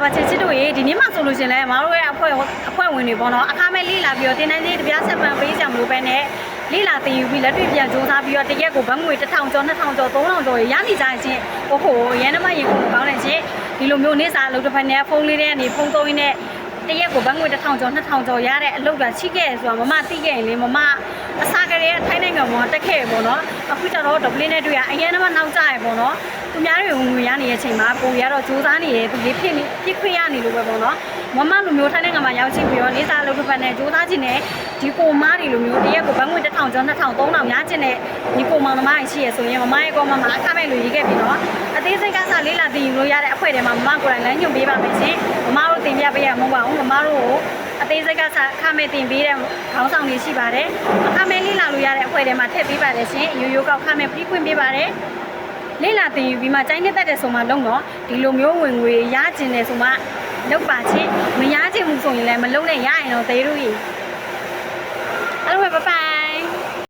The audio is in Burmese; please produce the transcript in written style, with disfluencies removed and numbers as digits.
ပါချစ်ချစ်တို့ရေဒီနေ့မှဆိုလို့ရှင်လဲမတို့ရဲ့အဖွဲ့ဝင်တွေပေါ့နော်အခါမဲ့လေးလာပြီးတော့တင်တန်းကြီးတပြားဆက်ပန်ပေးကြမလို့ပဲနဲ့လေးလာတင်ယူပြီးလက်တွေ့ပြန်စူးစမ်းပြီးတော့တရက်ကိုဘတ်ငွေ1000ကျော်2000ကျော်3000ကျော်ရနေကြချင်းဟိုရန်နမရင်ကိုကောင်းနေချင်းဒီလိုမျိုးနေစာလုပ်တစ်ဖက်နဲ့ဖုန်းလေးတွေကနေဖုန်းသုံးရင်းနဲ့တရက်ကိုဘတ်ငွေ1000ကျော်2000ကျော်ရတဲ့အလုပ်ကချိခဲ့ဆိုတာမမသိခဲ့ရင်လေမမအစားကလေးထိုင်းနိုင်ငံမှာတက်ခဲ့ပေါ့နော်အခုကျတော့ဒပလင်းနဲ့တွေ့ရအရင်ကမှနောက်ကျရပေါ့နော်သူများတွေဝင်ငွေရနေတဲ့အချိန်မှာကိုရတော့စူးစမ်းနေတယ်သူလေးဖြစ်ခွင့်ရနေလို့ပဲပေါ့နော်မမလိုမျိုးထိုင်းနိုင်ငံမှာရောက်ရှိပြီးတော့နေစာလုပ်တစ်ဖက်နဲ့စူးစမ်းခြင်းနဲ့ဒီကိုမားတွေလိုမျိုးတရက်ကိုဘတ်ငွေ1000ကျော်2000 3000ရခြင်းနဲ့ဒီကိုမောင်နှမကြီးရှိရဆိုရင်မမရဲ့ကောမမှာအခမဲ့လိုရေးခဲ့ပြီးတော့အသေးစိတ်ကစားလေးလာတင်ယူလို့ရတဲ့အဖွဲ့ထဲမှာမမကိုယ်တိုင်လမ်းညွှန်ပေးပါမယ်ရှင်မမတို့တင်ပြပေးရမှာမဟုတ်ပါဘူးမမတို့ကိုအသေးစိတ်ကစားအခမဲ့တင်ပေးတဲ့ခေါင်းဆောင်တွေရှိပါတယ်အခမဲ့လေးလာလို့ရတဲ့အဖွဲ့ထဲမှာထည့်ပေးပါတယ်ရှင်ရိုးရိုးကောက်ခမဲ့ပြီးခွင့်ပေးပါတယ်လေးလာတင်ယူပြီးမှကျိုင်းနေတတ်တဲ့ဆိုမှလုံးတော့ဒီလိုမျိုးဝင်ငွေရခြင်းနဲ့ဆိုမှလောက်ပါချင်းမရခြင်းမှုဆိုရင်လည်းမလုံးနဲ့ရရင်တော့သေးလို့